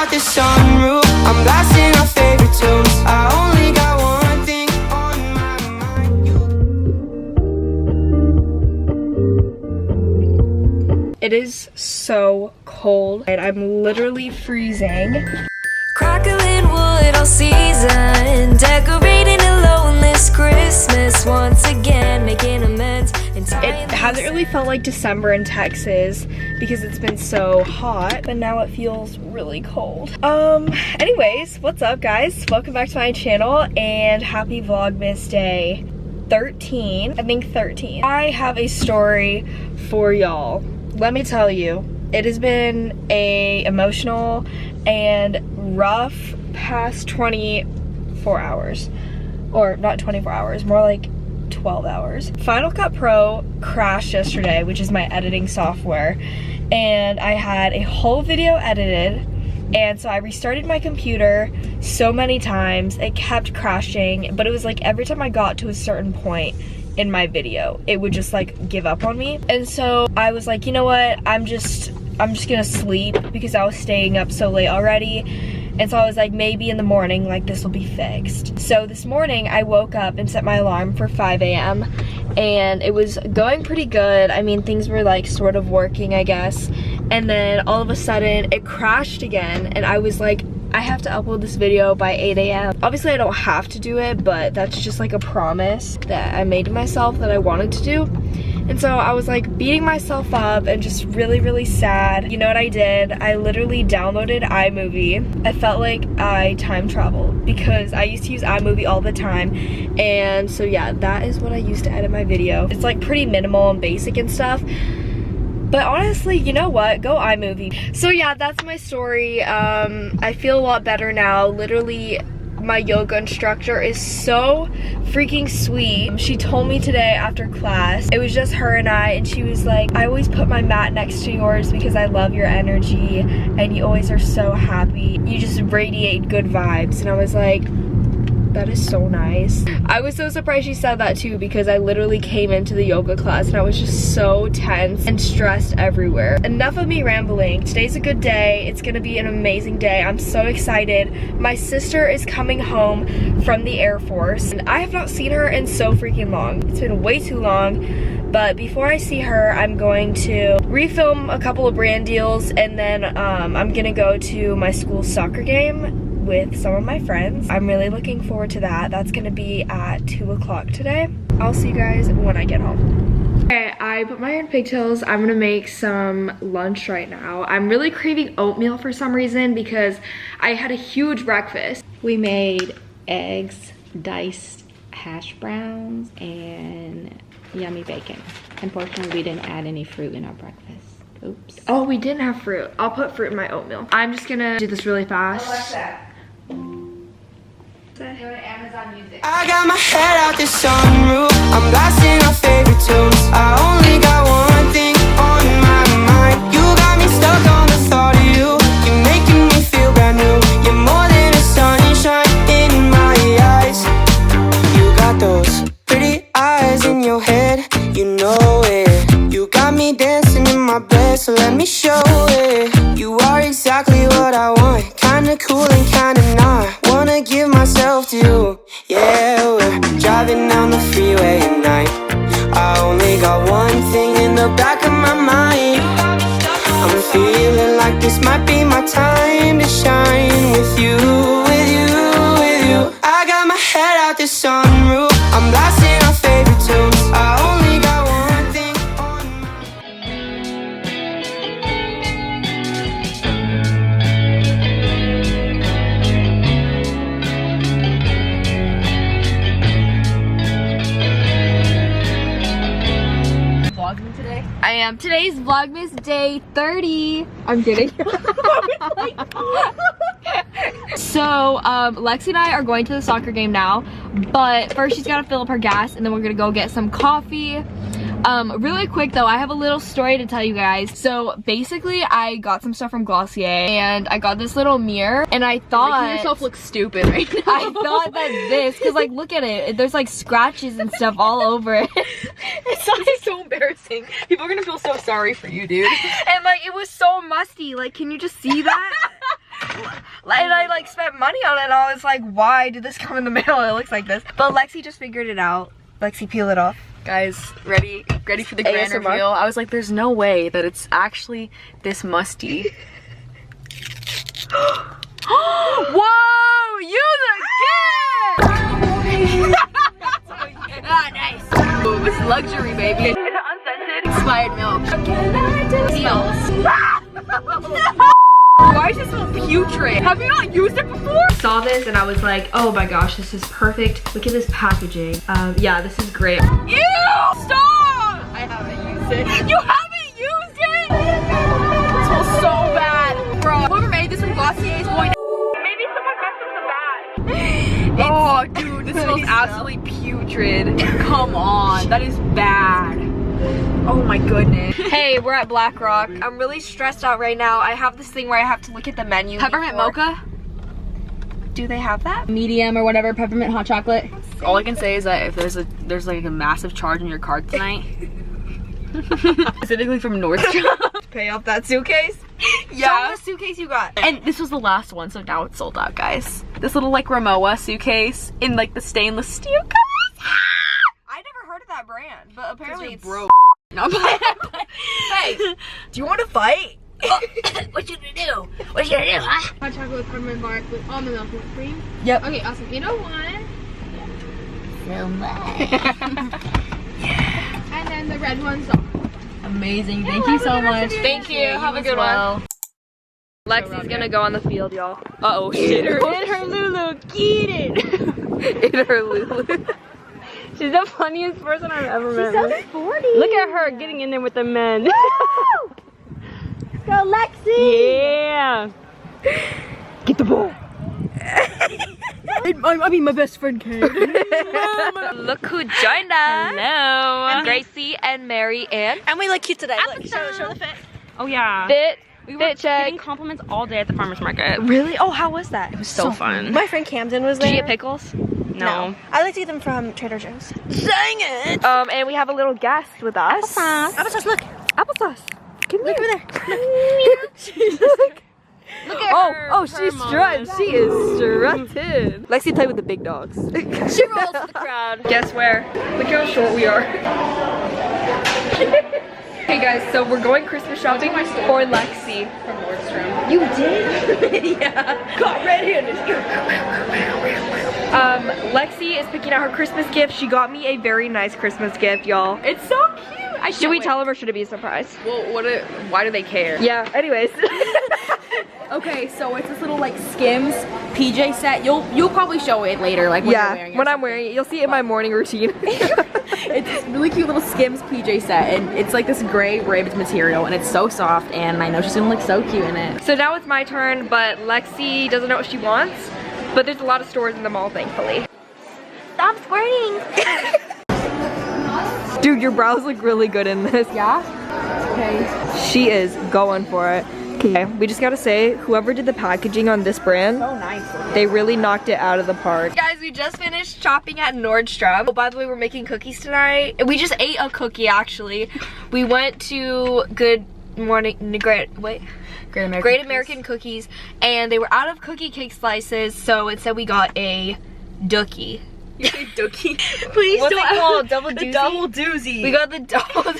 out the sunroof. I'm blasting our favorite tunes. I only got one thing on my mind. It is so cold and I'm literally freezing. Crackling wood all season, decorating alone this Christmas once again, making amends. It hasn't really felt like December in Texas because it's been so hot, but now it feels really cold. Anyways, what's up guys? Welcome back to my channel and happy Vlogmas day 13. I think 13. I have a story for y'all. Let me tell you, it has been a emotional and rough past 24 hours. Or not 24 hours, more like 12 hours. Final Cut Pro crashed yesterday, which is my editing software, and I had a whole video edited, and so I restarted my computer so many times. It kept crashing, but it was like every time I got to a certain point in my video, it would just like give up on me. And so I was like, you know what, I'm just gonna sleep because I was staying up so late already. And so I was like, maybe in the morning, like this will be fixed. So this morning I woke up and set my alarm for 5 a.m. and it was going pretty good. I mean, things were like sort of working, I guess. And then all of a sudden it crashed again and I was like, I have to upload this video by 8 a.m. Obviously I don't have to do it, but that's just like a promise that I made to myself that I wanted to do. And so I was like beating myself up and just really, really sad. You know what I did? I literally downloaded iMovie. I felt like I time traveled because I used to use iMovie all the time. And so yeah, that is what I used to edit my video. It's like pretty minimal and basic and stuff. But honestly, you know what? Go iMovie. So yeah, that's my story. I feel a lot better now. Literally, my yoga instructor is so freaking sweet. She told me today after class, it was just her and I, and she was like, I always put my mat next to yours because I love your energy and you always are so happy. You just radiate good vibes. And I was like, that is so nice. I was so surprised she said that too because I literally came into the yoga class and I was just so tense and stressed everywhere. Enough of me rambling. Today's a good day. It's gonna be an amazing day. I'm so excited. My sister is coming home from the Air Force and I have not seen her in so freaking long. It's been way too long. But before I see her, I'm going to refilm a couple of brand deals and then I'm gonna go to my school soccer game with some of my friends. I'm really looking forward to that. That's gonna be at 2 o'clock today. I'll see you guys when I get home. Okay, I put my hair in pigtails. I'm gonna make some lunch right now. I'm really craving oatmeal for some reason because I had a huge breakfast. We made eggs, diced hash browns, and yummy bacon. Unfortunately, we didn't add any fruit in our breakfast. Oops. Oh, we didn't have fruit. I'll put fruit in my oatmeal. I'm just gonna do this really fast. Alexa. Amazon Music. I got my head out the sunroof. I'm blasting our favorite tunes. I only got one thing on my mind. You got me stuck on the thought of you. You're making me feel brand new. You're more than a sunshine in my eyes. You got those pretty eyes in your head. You know it. You got me dancing in my bed, so let me show it. You are exactly what I want. Kinda cool and kinda not. Wanna give myself to you. Yeah, we're driving down the freeway at night. I only got one thing in the back of my mind. I'm feeling like this might be my time to shine with you, with you, with you. I got my head out the sunroof. I'm blasting our favorite tunes. I only got one thing on my Vlogging today? I am. Today's Vlogmas day 30. I'm kidding. So, Lexi and I are going to the soccer game now, but first she's gotta fill up her gas and then we're gonna go get some coffee. Really quick though, I have a little story to tell you guys. So basically I got some stuff from Glossier and I got this little mirror and I thought— Making yourself look stupid right now. I thought that this, cause like look at it, there's like scratches and stuff all over it. It's like so embarrassing. People are gonna feel so sorry for you, dude. And like it was so musty, like can you just see that? And I like spent money on it and I was like, why did this come in the mail? It looks like this. But Lexi just figured it out. Lexi, peel it off. Guys, ready for the grand ASMR? reveal. I was like, there's no way that it's actually this musty. Whoa, you the gift! Ah, nice. Ooh, it's luxury, baby. Is it unscented? Expired milk. Seals. Why does it smell putrid? Have you not used it before? Saw this and I was like, oh my gosh, this is perfect. Look at this packaging. Yeah, this is great. Ew! Stop! I haven't used it. You haven't used it? It smells so bad. Bro, whoever made this from Glossier is going to... Maybe someone got them so bad. Oh, dude, this smells absolutely putrid. Come on, that is bad. Oh my goodness. Hey, we're at Black Rock. I'm really stressed out right now. I have this thing where I have to look at the menu. Peppermint mocha? Do they have that? Medium or whatever, peppermint hot chocolate. All I can say is that if there's like a massive charge on your card tonight, specifically from Nordstrom. Pay off that suitcase? Yeah. Show me the suitcase you got. And this was the last one, so now it's sold out, guys. This little like Ramoa suitcase in like the stainless steel case. I never heard of that brand, but apparently it's broke. No, hey, do you want to fight? what you gonna do? What you gonna do, huh? Hot chocolate with peppermint bark with almond milk with cream. Yep. Okay, awesome. You know what? So much. And then the red one's off. Amazing. Thank you so much. Thank you. Have a good one. Lexi's gonna go on the field, y'all. Uh-oh, shit. In her Lulu, get it! In her Lulu. She's the funniest person I've ever met. So sporty. Look at her getting in there with the men. Go Lexi. Yeah. Get the ball. I mean, my best friend came. Look who joined us. Hello. Gracie and Mary and And we look cute today. Look, show the fit. Oh yeah. Fit. We were Fit check. getting compliments all day at the farmer's market. Really? Oh, how was that? It was so fun. My friend Camden was Did there. you get pickles? No. I like to get them from Trader Joe's. Dang it! And we have a little guest with us. Applesauce, look. Applesauce. Come Look here. over there. Look at her. Oh, she's strutting. She is strutting. Lexi played with the big dogs. She rolls with the crowd. Guess where? Look how short we are. Hey guys, so we're going Christmas shopping for Lexi. From Nordstrom. You did? Yeah. Got red-handed. Lexi is picking out her Christmas gift. She got me a very nice Christmas gift, y'all. It's so cute. Should we tell them or should it be a surprise? Well, why do they care? Yeah, anyways. Okay, so it's this little like Skims PJ set. You'll probably show it later, like when you're wearing it. when I'm wearing it. You'll see it in my morning routine. It's this really cute little Skims PJ set, and it's like this gray ribbed material, and it's so soft, and I know she's gonna look so cute in it. So now it's my turn, but Lexi doesn't know what she wants. But there's a lot of stores in the mall, thankfully. Stop squirting. Dude, your brows look really good in this. Yeah? Okay. She is going for it. Okay, we just gotta say, whoever did the packaging on this brand, So nice. they really knocked it out of the park. Guys, we just finished shopping at Nordstrom. Oh, by the way, we're making cookies tonight. We just ate a cookie, actually. We went to Great American Cookies, and they were out of cookie cake slices, so instead we got a dookie. You say dookie? Please What's it called? Double The doozy? double doozy. We got the double.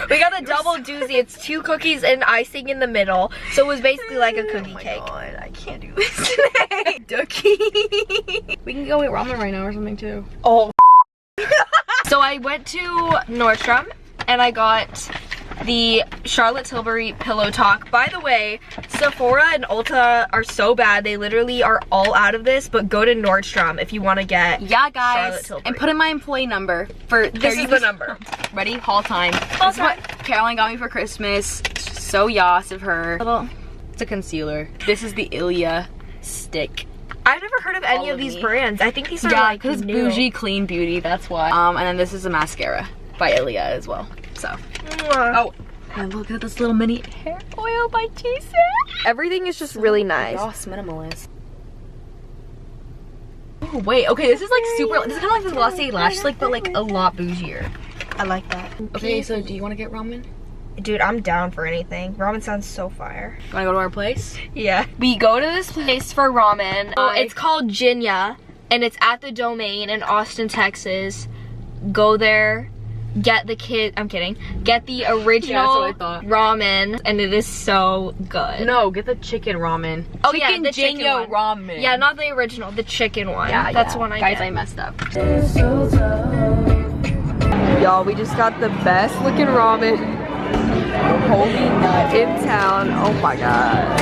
We got the double doozy. It's 2 cookies and icing in the middle, so it was basically like a cookie cake. Oh my God, I can't do this today. Dookie. We can go eat ramen right now or something too. Oh. So I went to Nordstrom and I got the Charlotte Tilbury Pillow Talk. By the way, Sephora and Ulta are so bad. They literally are all out of this, but go to Nordstrom if you want to get Yeah, Charlotte guys, Tilbury. and put in my employee number for This is the number. Ready? Haul time. This is what Caroline got me for Christmas. So yas of her. It's a concealer. This is the Ilia stick. I've never heard of any All of these me. brands. I think these are Yeah, like because it's new. bougie, clean beauty. That's why. And then this is a mascara by Ilia as well. So. Mwah. Oh, and look at this little mini hair oil by Jason. Everything is just really nice. Gloss minimalist. Oh wait, okay, this is like super. This is kind of like the Glossier lash slick, but like a lot bougier. I like that. Okay, so do you want to get ramen? Dude, I'm down for anything. Ramen sounds so fire. Wanna go to our place? Yeah. We go to this place for ramen. Oh, it's called Jinya, and it's at the Domain in Austin, Texas. Go there, get the get the original ramen, and it is so good. No, get the chicken ramen. Oh yeah, the chicken Jinya ramen. Yeah, not the original, the chicken one. Yeah, that's one I Guys, get. I messed up. Y'all, we just got the best looking ramen in town. Oh my god.